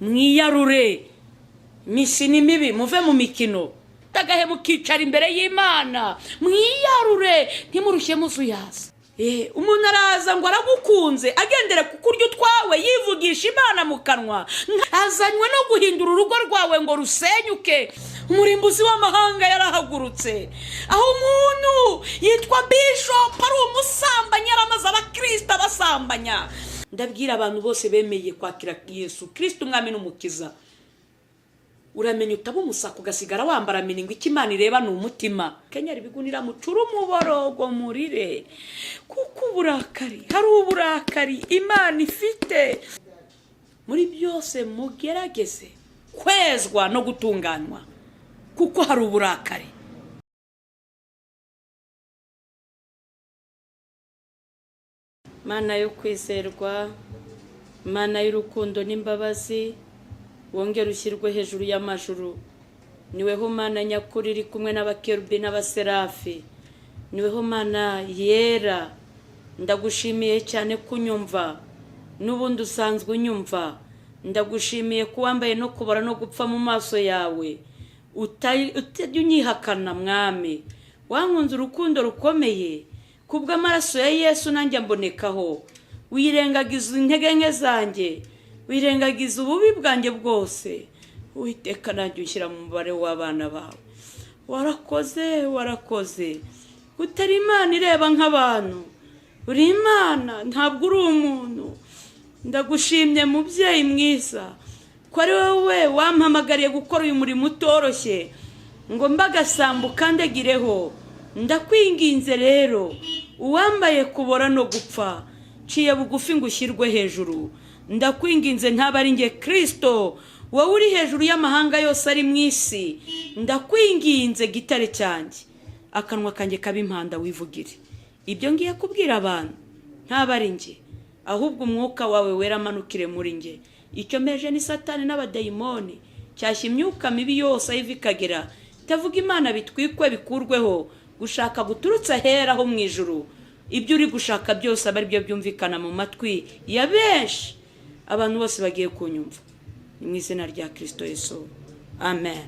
mwiyarure misini mibi muve mu mikino tagahe mukicara imbere y'Imana mwiyarure ntimurushye muzuyaza. Umuntu araza ngo aragukunze agendera ku kuryo twawe yivugisha Imana mu kanwa azanywe no guhindura urugo rwawe ngo rusenyuke. Umurimbuzi w'amahanga yarahagurutse aho umuntu yitwa Bishop ari umusambanyi aramaze abakristo basambanya. Ndabwira abantu bose bemeye kwakira Yesu Kristo umwami n'umukiza, uramenye utaba umusaka ugasigara wambara miningo ikimana ireba ni umutima. Kenyera ibigunira mucuru umuborogo murire kuko uburakari hari uburakari Imana ifite. Muri byose mugerageze kwezwa no gutunganywa kuko hari uburakari. Mana yo kwizerwa, Mana y'urukundo n'imbabazi, wongera ushyirwe hejuru y'amajuru. Niweho Mana nyakuri iri kumwe n'abakerubi n'abaserafi. Niweho Mana yera, ndagushimiye cyane kunyumva n'ubundi usanzwe unyumva. Ndagushimiye kuwambaye no kubara no gupfa mu maso yawe, utajya unyihakana mwami. Wankunze urukundo rukomeye kubw'amaraso ya Yesu nanjye mbonekaho. Wirengagiza intege nke zanjye, wirengagiza ububi bwanjye bwose. Uwiteka nanjye ushyira mu mubare w'abana bawe. Warakoze utari Imana ireba nk'abantu, uri Imana ntabwo uri umuntu. Ndagushimye mubyeyi mwiza ko ari wowe wampamagariye gukora uyu murimo utoroshye ngo mbagasambu kandegireho. Ndakwinginze rero uwambaye kubora no gupfa ciye bugufi ngo ushyirwe hejuru. Ndakwinginze ntaba ari nge Kristo wowe uri hejuru y'amahanga yose ari mu isi. Ndakwinginze gitare cyanjye, akanwa kanjye kaba impanda wivugire ibyo ngiye kubwira abantu. Ntaba ari nge ahubwo umwuka wawe wera amanukire muri nge. Icyo meje ni Satani n'abadayimoni cyashya imyuka mibi yose ayivikagera tavuga Imana bitwikwe bikurweho gushaka guturutsa hera ho mu ijuru. Ibyo uri gushaka byose abari byo byumvikana mu matwi ya benshi. Abantu bose bagiye kunyumva ni mu izina rya Kristo Yesu, amen.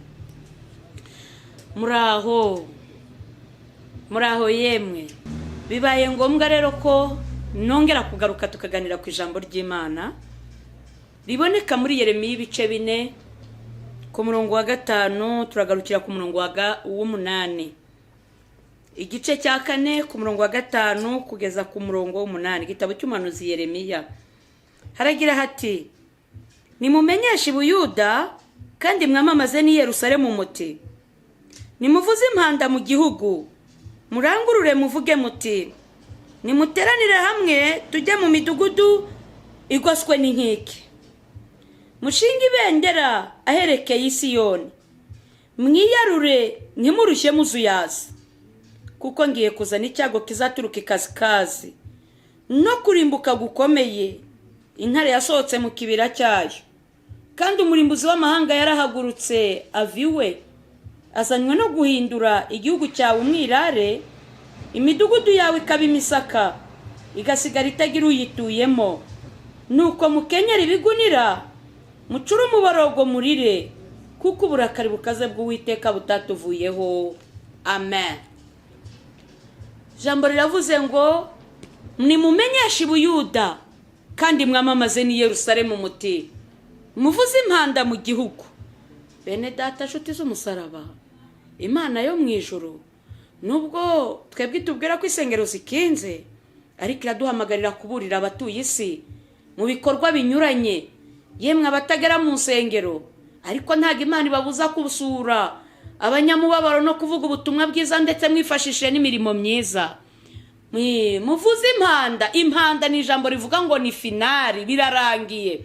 Muraho yemwe, bibaye ngombwa rero ko nongera kugaruka tukaganira ku ijambo ry'Imana riboneka muri Yeremiya ibice 4 ku murongo wa 5 turagarukira ku murongo wa 8, igice cya 4 ku murongo wa 5 kugeza ku murongo wa 8. Igitabo cy'umuhanuzi Yeremiya haragira hati: nimumenyeshe Buyuda kandi mwamamaze ni Yerusalemu muti, nimuvuze impanda mu gihugu, murangurure muvuge muti, nimuteranire hamwe tujye mu midugudu igoswe n'inkike, mushinga ibendera aherekeye Isiyoni, mwiyarure ntimurushye muzuyaza, kuko ngiye kuzana icyago kizaturuka ikasikazi no kurimbuka gukomeye. Intare yasohotse mu kibira cyayo, kandi umurimbuzi w'amahanga yarahagurutse aviwe, azanywe no guhindura igihugu cyawe umwirare. Imidugudu yawe ikaba imisaka, igasigara itagira uyituyemo. Nuko mukenyera ibigunira, mucure umuborogo murire, kuko uburakari bukaze bw'Uwiteka butatuvuyeho, amen. Jambo riravuze ngo nimumenyeshe Buyuda kandi mwamamaze ni Yerusalemu muti, muvuze impanda mu gihugu. Bene data nshuti z'umusaraba, Imana yo mu ijuru nubwo twebwe tubwira ko isengero zikinze, ariko iraduhamagarira kuburira abatuye isi mu bikorwa binyuranye. Yemwe abatagera mu nsengero ariko ntago Imana ibabuza kusura abanyamubabaro no kuvuga ubutumwa bwiza, ndetse mwifashishije n'imirimo myiza. Muvuze impanda ni ijambo rivuga ngo ni finali, birarangiye.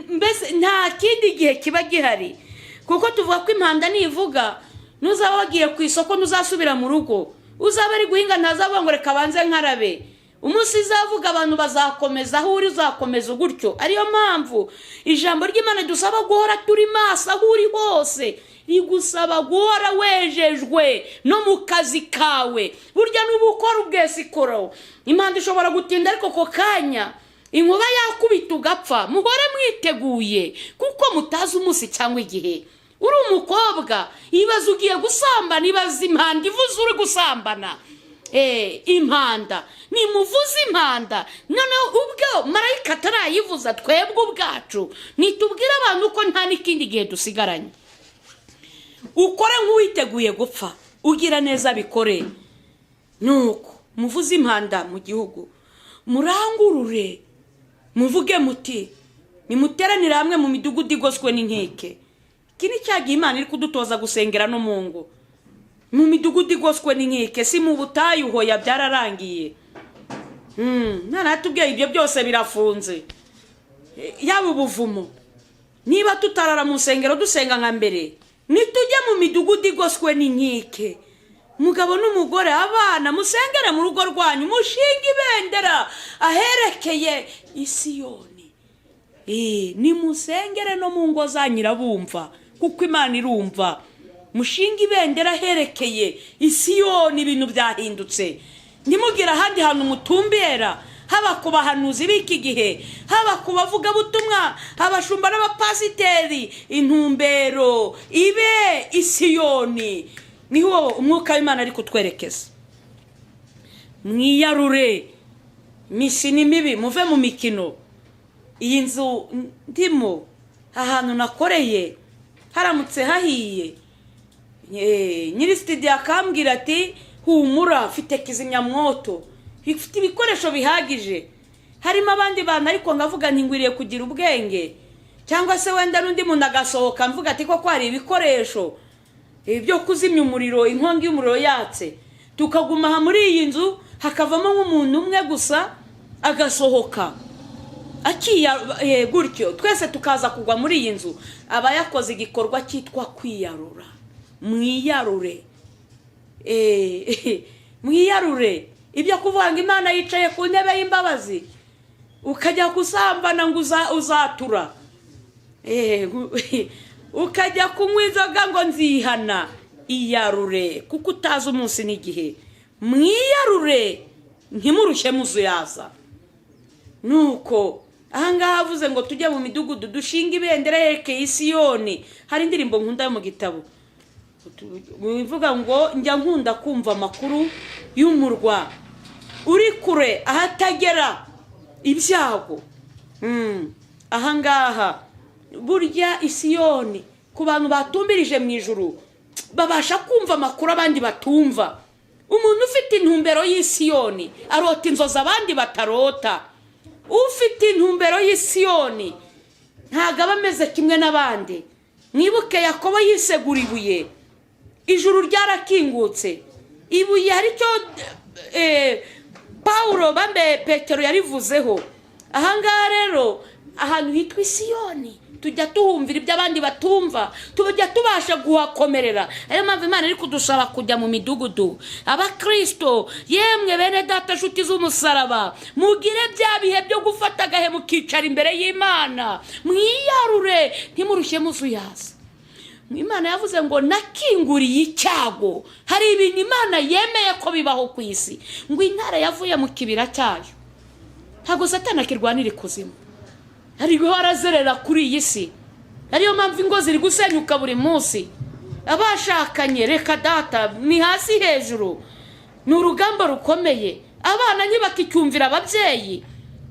Mbese nta kindi gihe kiba gihari, kuko tuvuga ko impanda nivuga nuzaba wagiye ku isoko ntuzasubira mu rugo, uzaba ari guhinga ntazavuga ngo reka banze nkarabe. Umunsi izavuga abantu bazakomeza aho uri, uzakomeza gutyo. Ariyo mpamvu ijambo ry'Imana dusaba guhora turi maso aho uri hose, rigusaba guhora wejejwe no mu kazi kawe. Burya n'ubu ukora ubwesikoro, Imana ishobora gutinda ariko ko kanya inkuba yakubita ugapfa, muhore mwiteguye kuko mutazi umunsi cyangwa igihe. Uri umukobwa ibaze ugiye gusambana, ibaze impanda ivuze uri gusambana. Impanda nimuvuze impanda, noneho ubwo marayika atarayivuza, twebwe ubwacu nitubwire abantu ko nta n'ikindi gihe dusigaranye. Ukore nk'uwiteguye gupfa, ugira neza bikore. Nuko muvuze impanda mu gihugu, murangurure muvuge muti nimuteranire hamwe mu midugudu igoswe n'inkike. Iki ni cya gihe Imana iri kudutoza gusengera no mu ngo, mu midugudu igoswe n'inkike, si mu butayu hoya byararangiye. Naratubwiye ibyo byose birafunze. Yaba ubuvumo, niba tutarara mu nsengero dusenga nka mbere, nitujye mu midugudu igoswe n'inkike, mugabo n'umugore, abana, musengere mu rugo rwanyu, mushinga ibendera aherekeye Isiyoni. Nimusengere no mu ngo zanyu irabumva, kuko Imana irumva. Mushinga ibendera aherekeye Isiyoni, ibintu byahindutse. Ntimugire ahandi hantu mutumbera, haba ku bahanuzi b'iki gihe, haba ku bavuga butumwa, abashumba n'abapasiteri, intumbero ibe Isiyoni. Niho umwuka w'Imana ari kutwerekeza. Mwiyarure, misi ni mibi, muve mu mikino. Iyi nzu ndimo, ahantu nakoreye haramutse hahiye, nyiri studio akambwira ati humura, mfite kizimyamwoto, ifite ibikoresho bihagije. Harimo abandi bantu ariko ngavuga ntingwiriye kugira ubwenge, cyangwa se wenda n'undi muntu agasohoka mvuga ati koko hari ibikoresho byo kuzimya umuriro, inkongi y'umuriro yatse, tukaguma aha muri iyi nzu, hakavamo nk'umuntu umwe gusa agasohoka gutyo, twese tukaza kugwa muri iyi nzu. Aba yakoze igikorwa cyitwa kwiyarura. Mwiyarure, mwiyarure. Ibyo kuvuga ngo Imana yicaye ku ntebe y'imbabazi ukajya gusambana ngo uzatura, ukajya kunywa inzoga ngo nzihana. Iyarure kuko utazi umunsi n'igihe. Mwiyarure ntimurushye muzuyaza. Nuko ahangaha avuze ngo tujye mu midugudu dushinga ibendera yerekeye Isiyoni. Hari indirimbo nkunda yo mu gitabo bivuga ngo njya nkunda kumva amakuru y'umurwa uri kure ahatagera ibyago. Ahangaha burya Isiyoni ku bantu batumbirije mu ijuru babasha kumva amakuru abandi batumva. Umuntu ufite intumbero y'Isiyoni arota inzozi abandi batarota. Ufite intumbero y'Isiyoni ntago aba ameze kimwe n'abandi. Mwibuke Yakobo yisegura ibuye, ijuru ryarakingutse. Ibuye aricyo Paulo Petero yarivuzeho. Ahangaha rero ahantu hitwa Isiyoni tujya tuhumvira ibyo abandi batumva, tujya tubasha guhakomerera. Ayo mpamvu Imana iri kudusaba kujya mu midugudu. Abakristo yemwe bene data nshuti z'umusaraba, mugire bya bihe byo gufata agahe mukicara imbere y'Imana. Mwiyarure ntimurushye muzuyaza. Imana yavuze ngo nakinguriye icyago. Hari ibintu Imana yemeye ko bibaho ku isi, ngo intare yavuye mu kibira cyayo. Ntabwo Satani akirwanira ikuzimu, ariko arazerera kuri iyi si. Ariyo mpamvu ingo ziri gusenyuka buri munsi. Abashakanye reka data ni hasi hejuru, ni urugamba rukomeye. Abana ntibakicyumvira ababyeyi.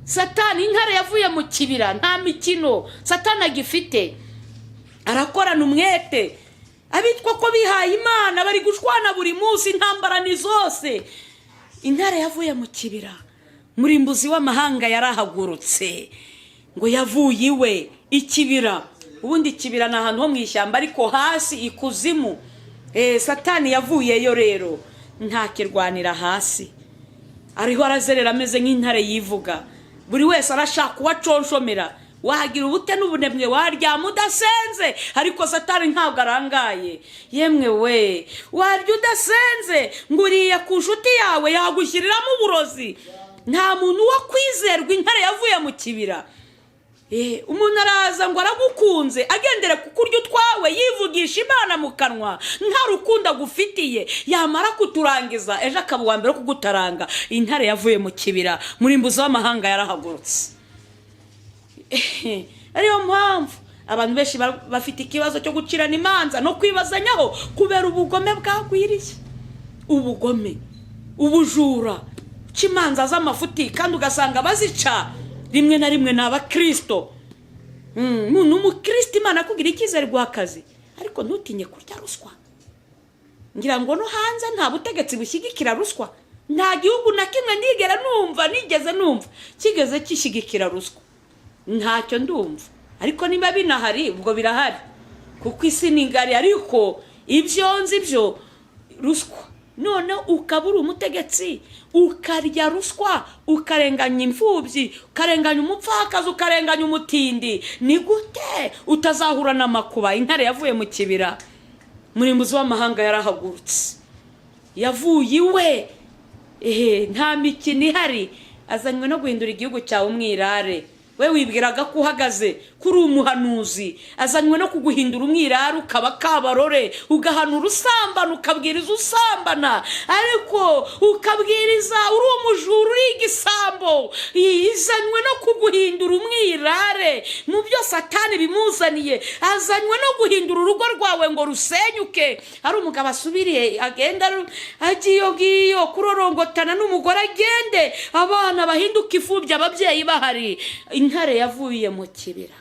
Satani intare yavuye mu kibira, nta mikino Satani agifite. Arakorana umwete. Abitwa ko bihaye Imana bari gushwana buri munsi, intambara ni zose. Intare yavuye mu kibira, murimbuzi w'amahanga yarahagurutse ngo yavuye iwe ikibira. Ubundi ikibira ni ahantu ho mu ishyamba ariko hasi ikuzimu. Satani yavuyeyo rero ntakirwanira hasi, ariho arazerera ameze nk'intare yivuga. Buri wese arashaka uwaconshomera. Wahagira ubute n'ubunebwe waryama udasenze, ariko Satani ntabwo arangaye. Yemwe we, warya udasenze nguriye ku nshuti yawe yagushyiriramo uburozi. Nta muntu wo kwizerwa intare yavuye mu kibira. Umuntu araza ngo aragukunze agendere ku kurya utwawe, yivugisha Imana mu kanwa, nta rukundo agufitiye. Yamara kuturangiza ejo akaba uwa mbere kugutaranga. Intare yavuye mu kibira, murimbuzi w'amahanga yarahagurutse. ariyo mpamvu abantu benshi bafite ikibazo cyo gucirana imanza no kwibazanyaho kubera ubugome bwagwiriye. Ubugome, ubujura, cimanza z'amafuti, kandi ugasanga bazica rimwe na rimwe n'abakristo. Umukristo Imana kugira icyizere guhakazi, ariko ntutinye kurya ruswa. Ngira ngo no hanze nta butegetsi bushyigikira ruswa, nta gihugu na kimwe nigeze numva kigeze kishyigikira ruswa, ntacyo ndumva. Ariko niba binahari ubwo birahari, kuko isi ni ngari. Ariko ibyo nzi byo ruswa, none ukabura umutegetsi ukarya ruswa, ukarenganya imfubyi, ukarenganya umupfakazi, ukarenganya umutindi, ni gute utazahura n'amakuba? Intare yavuye mu kibira, murimbuzi w'amahanga yarahagurutse, yavuye iwe, nta mikino ihari, azanywe no guhindura igihugu cyawe umwirare. We wibwiraga ko uhagaze kuri umuhanuzi, azanywe no kuguhindura umwirare, ukaba kabarore, ugahanura usambana, ukabwiriza usambana, ariko ukabwiriza uri umujura, uri igisambo. Izanywe no kuguhindura umwirare mu byo Satani bimuzaniye, azanywe no guhindura urugo rwawe ngo rusenyuke. Ari umugabo asubiriye agenda agiyo giyo kurorongotana n'umugore, agende abana bahinduka ifubyi, ababyeyi bahari. Intare yavuye mu kibira,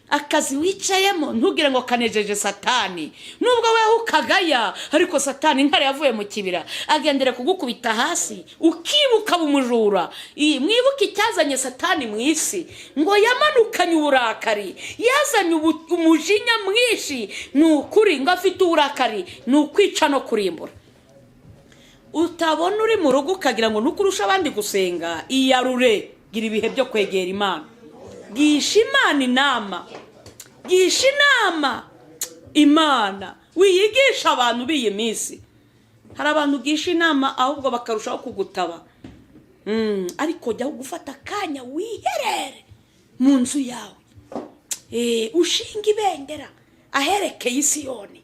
akazi wicayemo ntugire ngo kanejeje Satani, nubwo wewe ukagaya, ariko Satani, intare yavuye mu kibira, agendere kugukubita hasi, ukibuka umujura. Mwibuke icyazanye Satani mu isi, ngo yamanukanye uburakari, yazanye umujinya mwinshi. Ni ukuri ngo afite uburakari, ni ukwica no kurimbura. Utabona uri mu rugo ukagira ngo nukurusha abandi gusenga, iyarure, gira ibihe byo kwegera Imana, gisha Imana inama, gisha inama Imana, wiyigisha abantu b'iyi minsi. Hari abantu gisha inama ahubwo bakarushaho kugutaba. Ariko jya gufata akanya wiherere mu nzu yawe, ushinga ibendera aherekeye Isiyoni.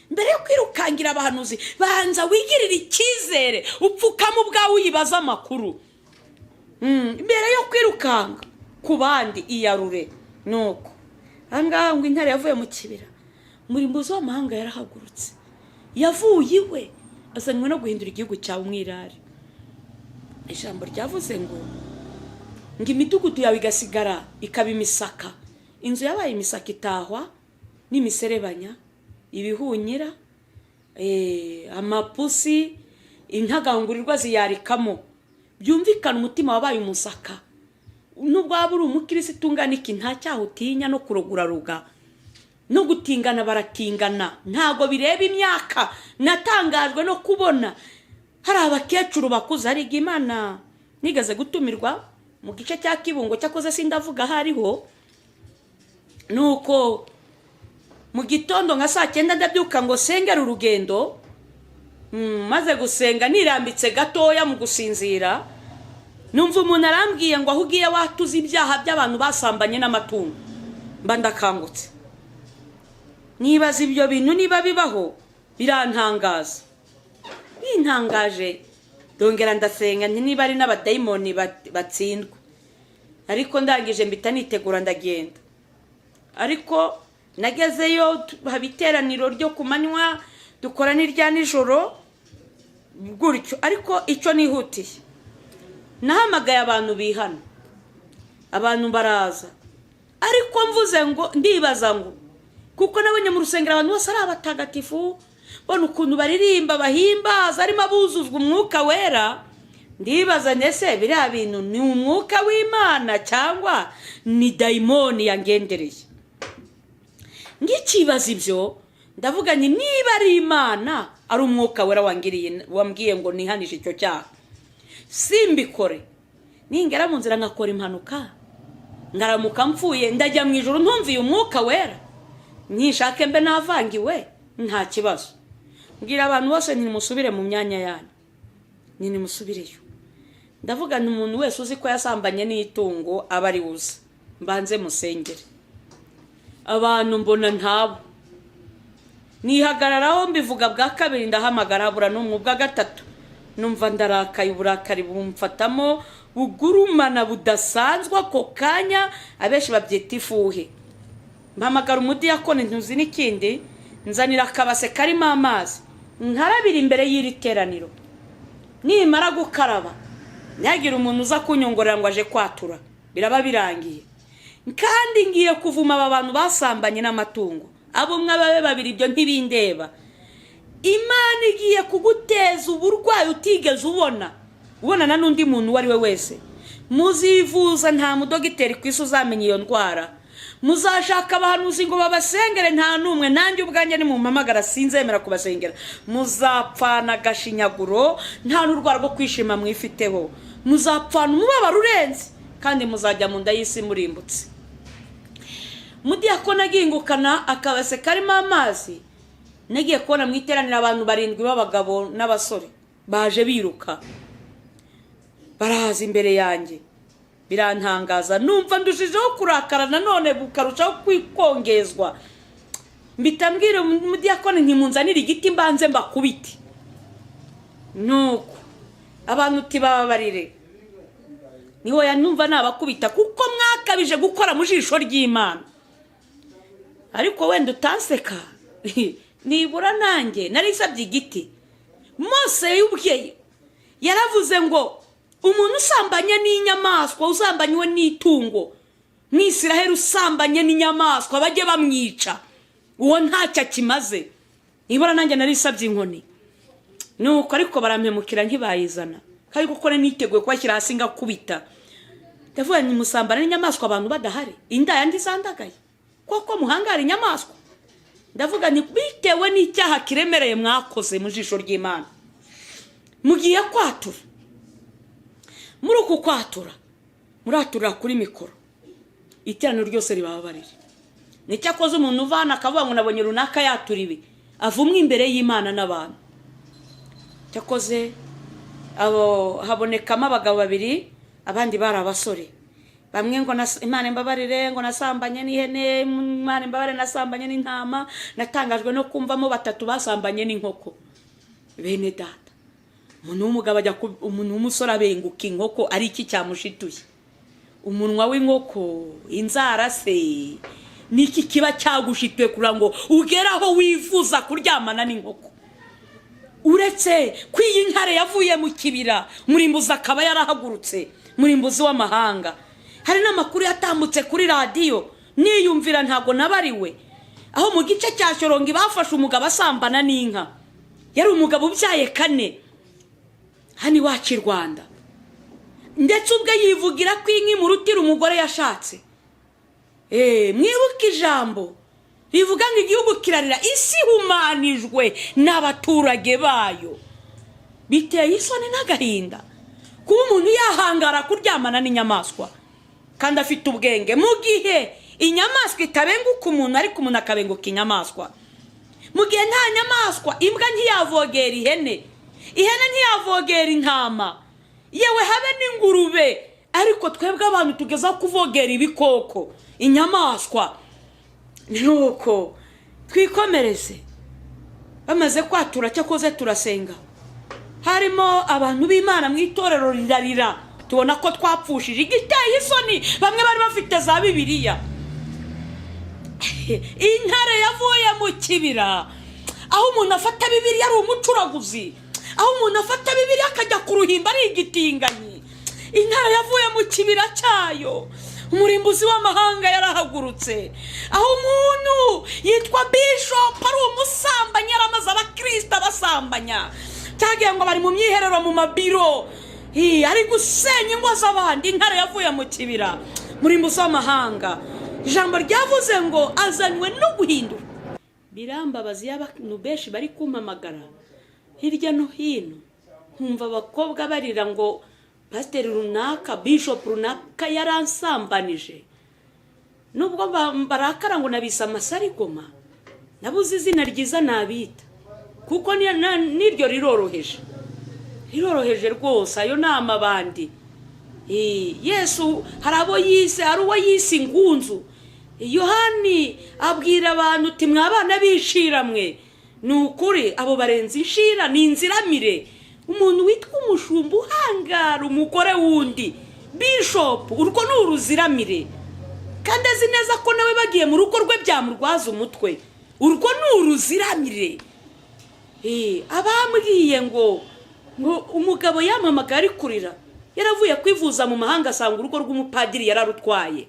Mbere yo kwirukangira abahanuzi, banza wigirire icyizere, upfukama ubwawe uyibaza amakuru. Mbere yo kwirukanga ku bandi, iyarure. Nuko ahangaha ngo intare yavuye mu kibira, murimbuzi w'amahanga yarahagurutse, yavuye iwe, azanywe no guhindura igihugu cyawe umwirare. Ijambo ryavuze ngo imidugudu yawe igasigara ikaba imisaka, inzu yabaye imisaka itahwa n'imiserebanya, ibihunyira, amapusi, intagangurirwa ziyarikamo. Byumvikana umutima wabaye umusaka. Nubwo waba uri umukirisitu ungana iki, nta cyaha utinya no kuroguraruga no gutingana. Baratingana, ntago bireba imyaka. Natangajwe no kubona hari abakecuru bakuze. Hari Imana nigeze gutumirwa mu gice cya Kibungo, cyakoze sindavuga hariho. Nuko mu gitondo nka saa 9 ndabyuka ngo sengera urugendo. Maze gusenga nirambitse gatoya mu gusinzira, numva umuntu arambwiye ngo aho ugiye watuze ibyaha by'abantu basambanye n'amatungo. Mba ndakangutse, nibaza ibyo bintu niba bibaho, birantangaza. Bintangaje dongera ndasenga nti niba ari n'abadayimoni batsindwa. Ariko ndangije mbita nitegura ndagenda. Ariko nagezeyo habiteraniro ryo kumanywa, dukora n'irya nijoro gutyo. Ariko icyo nihutiye, nahamagaye abantu bihana, abantu baraza. Ariko mvuze ngo ndibaza ngo, kuko nabonye mu rusengero abantu bose ari abatagatifu, bona ukuntu baririmba bahimbaza, arimo abuzuzwa umwuka wera. Ndibaza ndetse biriya bintu ni umwuka w'Imana cyangwa ni dayimoni yangendereye. Ngikibaza ibyo, ndavuga ni niba ari Imana, ari umwuka wera wambwiye ngo nihanishe icyo cyaha, simbikore. Ningera mu nzira ngakora impanuka, ngaramuka mpfuye, ndajya mu ijuru ntumviye umwuka wera, nishake mbe navangiwe, nta kibazo. Mbwira abantu bose nimusubire mu myanya yanyu, nimusubireyo. Ndavuga ni umuntu wese uzi ko yasambanye n'itungo aba ari uza, mbanze musengere. Abantu mbona ntabo, nihagararaho mbivuga bwa kabiri, ndahamagara bura n'umwe. Bwa gatatu numva ndarakaye, uburakari bumfatamo, bugurumana budasanzwe ako kanya, abenshi babyita ifuhe. Mpamagara umudiyakoni ntuzi n'ikindi, nzanira akabase karimo amazi, nkarabira imbere y'iri teraniro. Nimara gukaraba, nyagira umuntu uza kunyongorera ngo aje kwatura, biraba birangiye. Kandi ngiye kuvuma aba bantu basambanye n'amatungo, abo mwababe babiri ibyo ntibindeba. Imana igiye kuguteza uburwayi utigeze ubonana n'undi muntu uwo ari we wese. Muzivuza, nta mudogiteri ku isi uzamenya iyo ndwara. Muzashaka abahanuzi ngo babasengere, nta n'umwe. Nanjye ubwanjye nimumpamagara sinzemera kubasengera. Muzapfana agashinyaguro, nta n'urwara rwo kwishima mwifiteho. Muzapfana umubabaro urenze, kandi muzajya mu nda y'isi murimbutse. Mudiyakoni agingukana akabase karimo amazi, nagiye kubona mu iteraniro abantu 7 b'abagabo n'abasore baje biruka, barahaza imbere yanjye. Birantangaza, numva ndushijeho kurakara nanone bukarushaho kwikongezwa. Mbitambwira umudiyakoni ntimunzanira igiti mbanze mbakubiti. Nuko abantu tibabarire, niho yanumva nabakubita kuko mwakabije gukora mu jisho ry'Imana. Ariko wenda utanseka, nibura nanjye narisabye igiti. Mose yubwiye yaravuze ngo umuntu usambanye n'inyamaswa, usambanywe n'itungo, n'Isiraheli usambanye n'inyamaswa bajye bamwica, uwo ntacyo kimaze. Nibura nanjye narisabye inkoni. Nuko ariko barampemukira ntibayizana, kandi kuko niteguye kwashyira hasi ngakubita. Ndavuga ni musambana n'inyamaswa abantu badahari, indaya ndizandagaye koko muhangara inyamaswa. Ndavuga ni bitewe n'icyaha kiremereye mwakoze mu jisho ry'Imana. Mugiye kwatura, muri uku kwatura muratura kuri mikoro, iteraniro ryose ribabarire. Nicyakoze umuntu uvana akavuga ngo nabonye runaka yatura ibi, avumwe imbere y'Imana n'abantu. Cyakoze abo habonekamo abagabo 2, abandi bari abasore. Bamwe ngo Imana imbabarire ngo nasambanye n'ihene, Imana imbabarire nasambanye n'intama. Natangajwe no kumvamo 3 basambanye n'inkoko. Bene data, umuntu w'umugabo ajya umuntu w'umusore abenguka inkoko, ari iki cyamushituye? Umunwa w'inkoko, inzara se, niki kiba cyagushituye kugira ngo ugeraho wifuza kuryamana n'inkoko? Uretse kwiyi nkare yavuye mu kibira, murimbuza akaba yarahagurutse, murimbuzi w'amahanga. Hari n'amakuru yatambutse kuri radio, niyumvira ntago nabariwe, aho mu gice cya Shorongi bafashe umugabo asambana n'inka. Yari umugabo ubyaye 4 hani wacu i Rwanda, ndetse ubwe yivugira ko inka imurutira umugore yashatse. Mwibuke ijambo rivuga ngo igihugu kirarira, isi humanijwe n'abaturage bayo. Biteye isoni n'agahinda kuba umuntu yahangara kuryamana n'inyamaswa kandi afite ubwenge, mu gihe inyamaswa itabenguka umuntu ariko umuntu akabenguka inyamaswa. Mu gihe nta nyamaswa, imbwa ntiyavogera ihene, ihene ntiyavogera intama, yewe habe n'ingurube, ariko twebwe abantu tugeza kuvogera ibikoko, inyamaswa. Nuko twikomereze. Bamaze kwatura cyakoze turasenga, harimo abantu b'Imana mu itorero rirarira, tubona ko twapfushije. Igiteye isoni, bamwe bari bafite za Bibiliya. Intare yavuye mu kibira, aho umuntu afata Bibiliya ari umucuraguzi, aho umuntu afata Bibiliya akajya ku ruhimba ari igitinganyi. Intare yavuye mu kibira cyayo, umurimbuzi w'amahanga yarahagurutse. Aho umuntu yitwa Bishop ari umusambanyi, yaramaze abakristo basambanya, cyagiye ngo bari mu myiherero mu mabiro, ari gusenya ingo z'abandi. Intare yavuye mu kibira, murimbuzi w'amahanga. Ijambo ryavuze ngo azanywe no guhindura. Birambabazi y'abantu benshi bari kumpamagara hirya no hino, nkumva abakobwa barira ngo pasiteri runaka, Bishop runaka yaransambanije. Nubwo barakara ngo nabise amasarigoma, nabuze izina ryiza nabita, kuko niryo riroroheje rwose. Ayo nama bandi Yesu hari abo yise, hari uwo yise ingunzu. Yohani abwira abantu uti mwabana bishira mwe, nukuri abo barenze inshira ni inziramire. Umuntu witwa umushumba uhangara umugore wundi, bishop urwo ni uruziramire kandi azi neza ko nawe bagiye mu rugo rwe byamurwaza umutwe. Urwo ni uruziramire. Abambwiye ngo umugabo yamamagara ari kurira yaravuye kwivuza mu mahanga asanga urugo rw'umupadiri yararutwaye.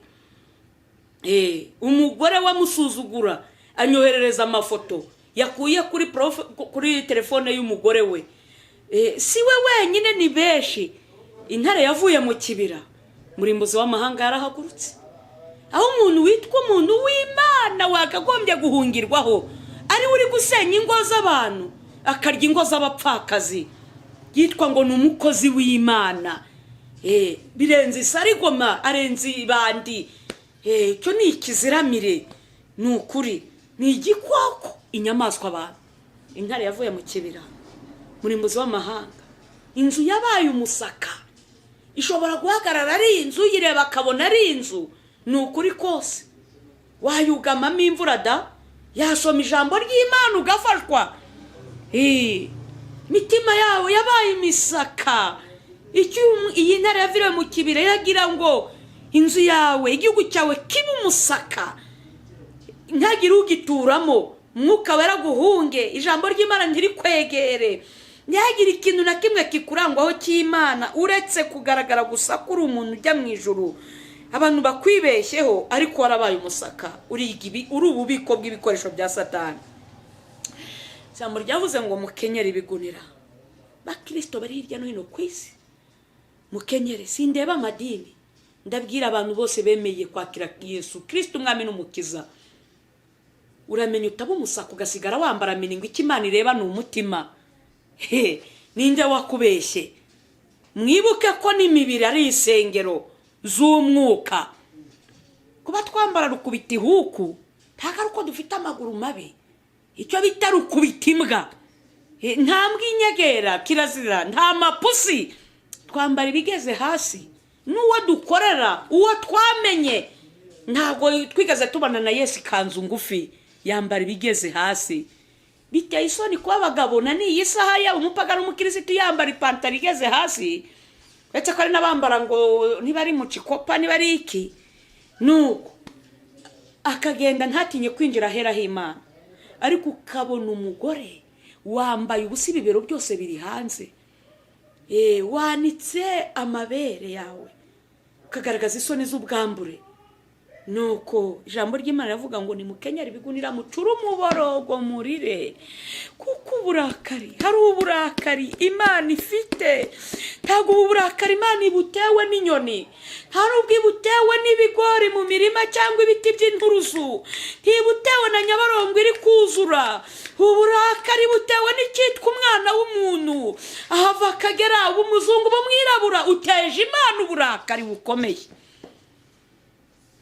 Umugore wamusuzugura anyoherereza amafoto yakuye kuri telefone y'umugore we. Si we wenyine ni benshi. Intare yavuye mu kibira, murimbuzi w'amahanga yarahagurutse. Aho umuntu witwa umuntu w'Imana wakagombye guhungirwaho ari uri gusenya ingo z'abantu akarya ingo z'abapfakazi yitwa ngo ni umukozi w'Imana. Birenze Sarigoma arenze ibandi. Cyo ni ikiziramire, ni ukuri, ni igikoko, inyamaswa abantu. Intare yavuye mu kibira, murimbuzi w'amahanga. Inzu yabaye umusaka, ishobora guhagarara ari inzu yireba akabona ari inzu. Ni ukuri kose wayugamamo imvura da, yasoma ijambo ry'Imana ugafashwa. Mitima yawe yabaye imisaka. Iyi ntare yaviriwe mu kibira yagira ngo inzu yawe, igihugu cyawe kibe umusaka, ntagire ugituramo, mwuka wera guhunge, ijambo ry'Imana ntirikwegere, ntihagire ikintu na kimwe kikurangwaho cy'Imana uretse kugaragara gusa kuri umuntu ujya mu ijuru. Abantu bakwibeshyeho ariko warabaye umusaka, uri ububiko bw'ibikoresho bya Satani. Ijambo ryavuze ngo mukenyere ibigunira. Bakristo bari hirya no hino ku isi, mukenyere. Sindeba amadini, ndabwira abantu bose bemeye kwakira Yesu Kristo umwami n'umukiza. Uramenya utaba umusaka ugasigara wambara miningo, ikimana ireba ni umutima. Ninde wakubeshye? Mwibuke ko n'imibiri ari isengero z'umwuka. Kuba twambara rukubita ihuku ntago ari uko dufite amaguru mabi, icyo bita rukubita imbwa. Nta mbwa inyegera, kirazira, nta mapusi. Twambara ibigeze hasi. N'uwo dukorera, uwo twamenye. Ntago twigeze tubana na Yesu ikanzu ngufi, yambara ibigeze hasi. Biteye isoni kuba abagabo na n'iyi saha ya umupagano umukirisitu yambara ipantaro igeze hasi. Etse ko ari nabambara ngo niba ari mu cikopa niba ari iki. Nuko akagenda ntatinye kwinjira hera h'Imana. Ariko ukabona umugore wambaye ubusa, ibibero byose biri hanze. Wanitse amabere yawe ukagaragaza isoni z'ubwambure. Nuko ijambo ry'Imana ravuga ngo nimukenyere ibigunira mucuru umuborogo murire, kuko uburakari, hari uburakari Imana ifite. Ntago uburakari Imana ibutewe n'inyoni, hari ubwibutewe n'ibigori mu mirima cyangwa ibiti by'inturusu, ntibutewe na nyabarongo iri kuzura. Uburakari butewe n'icyitwa umwana w'umuntu, ahava akagera umuzungu bumwirabura. Uteje Imana uburakari bukomeye.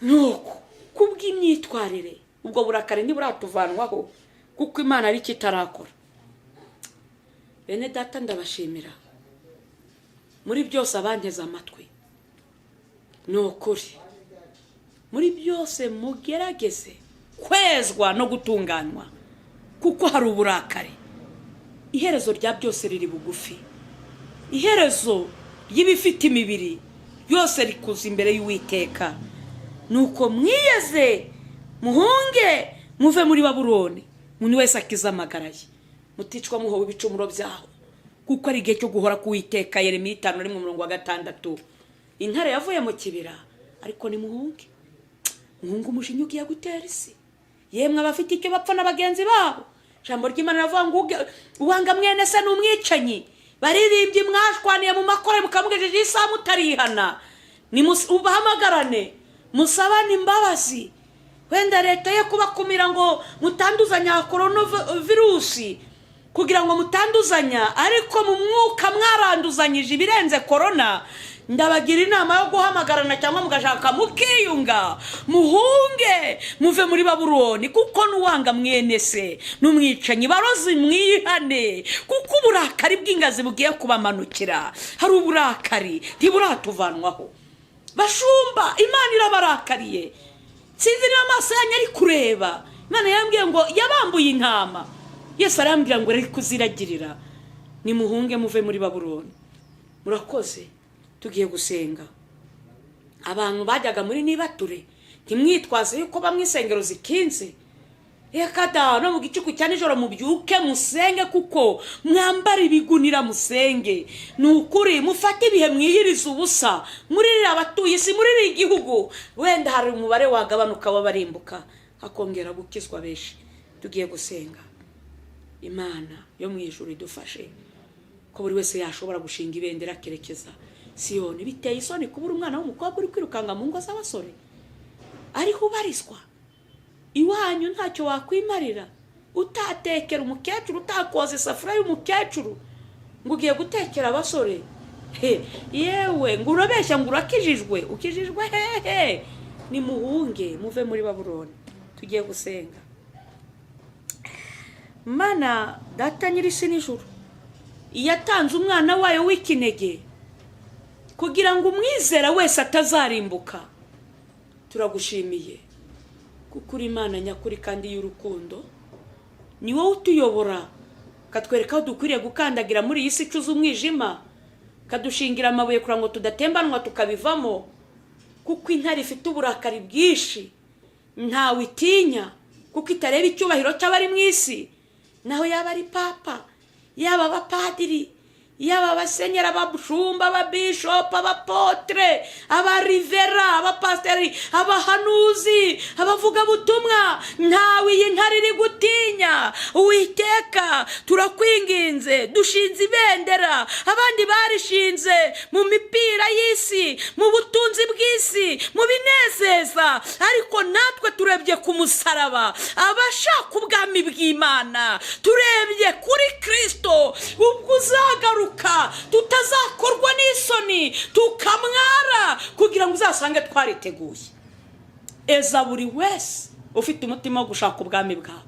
Nuko kubw'imyitwarire ubwo burakari ntiburatuvanwaho, kuko Imana ari kitarakora. Bene data ndabashimira muri byose abanteze amatwi. Ni ukuri muri byose mugerageze kwezwa no gutunganywa, kuko hari uburakari. Iherezo rya byose riri bugufi. Iherezo y'ibifite imibiri byose rikuza imbere y'Uwiteka. Nuko mwiyeze muhunge muve muri Babuloni, umuntu wese akiza amagara ye, muticwa muhowe ibicumuro byaho, kuko ari igihe cyo guhora k'Uwiteka. Yeremiya 5:6. Intare yavuye mu kibira, ariko ni muhunge. Muhunge umujinya ugiye gutera isi. Yemwe abafite icyo bapfa n'abagenzi babo. Ijambo ry'Imana ravuga ngo uwanga mwene se n'umwicanyi. Baririmbye mwashwaniye mu makore mukamugejeje isaha mutarihana. Ubahamagarane musabane imbabazi. Wenda leta ye kubakumira ngo mutanduzanya coronavirus, kugira ngo mutanduzanya, ariko mu mwuka mwaranduzanyije ibirenze corona. Ndabagira inama yo guhamagarana cyangwa mugashaka mukiyunga, muhunge muve muri Babuloni, kuko nuwanga mwene se n'umwicanyi barozi mwihane, kuko uburakari bw'ingazi bugiye kubamanukira. Hari uburakari ntiburatuvanwaho. Bashumba, Imana irabarakariye. Sinzi niba amaso yanyu ari kureba. Imana yambwiye ngo yabambuye intama. Yesu arambwira ngo ari kuziragirira. Nimuhunge muve muri Babuloni. Murakoze, tugiye gusenga. abantu bajyaga muri nibature ntimwitwaze yuko bamwe insengero zikinze. Reka da no mu gicuku cya nijoro mubyuke musenge kuko mwambara ibigunira musenge. Ni ukuri mufate ibihe mwiyiriza ubusa muririra abatuye isi muririra igihugu. Wenda hari umubare wagabanuka w'abarimbuka hakongera gukizwa benshi. Tugiye gusenga. Imana yo mu ijuru idufashe ko buri wese yashobora gushinga ibendera kerekeza Siyoni. Biteye isoni kubura umwana w'umukobwa uri kwirukanga mu ngo z'abasore ariho ubarizwa iwanyu ntacyo wakwimarira, utatekera umukecuru, utakoza isafuriya y'umukecuru ngo ugiye gutekera abasore. Yewe ngo urabeshya ngo urakijijwe. Ukijijwe hehe? Ni muhunge muve muri Babuloni. Tugiye gusenga. Mana data nyir'isi n'ijuru, yatanze umwana wayo w'ikinege kugira ngo umwizera wese atazarimbuka. Turagushimiye kuko uri Imana nyakuri kandi y'urukundo. Ni wowe utuyobora katwereka aho dukwiriye gukandagira muri iyi si icuza umwijima, kadushingira amabuye kugira ngo tudatembanwa tukabivamo. Kuko intare ifite uburakari bwinshi ntawe itinya, kuko itareba icyubahiro cy'abari mu isi. Naho yaba ari papa, yaba abapadiri, yaba abasenyera, abashumba, ababishop, abapotre, abarivera, abapasteri, abahanuzi, abavuga butumwa, ntawe iyi ntare iri gutinya. Uwiteka turakwinginze, dushinze ibendera abandi barishinze mu mipira y'isi, mu butunzi bw'isi, mu binezeza, ariko natwe turebye ku musaraba abashaka ubwami bw'Imana, turebye kuri Kristo ubwo uzagaruka tutazakorwa n'isoni tukamwara kugira ngo uzasange twariteguye. Eza buri wese ufite umutima wo gushaka ubwami bwawe.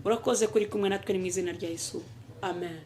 Urakoze kuri kumwe natwe mu izina rya Yesu. Amen.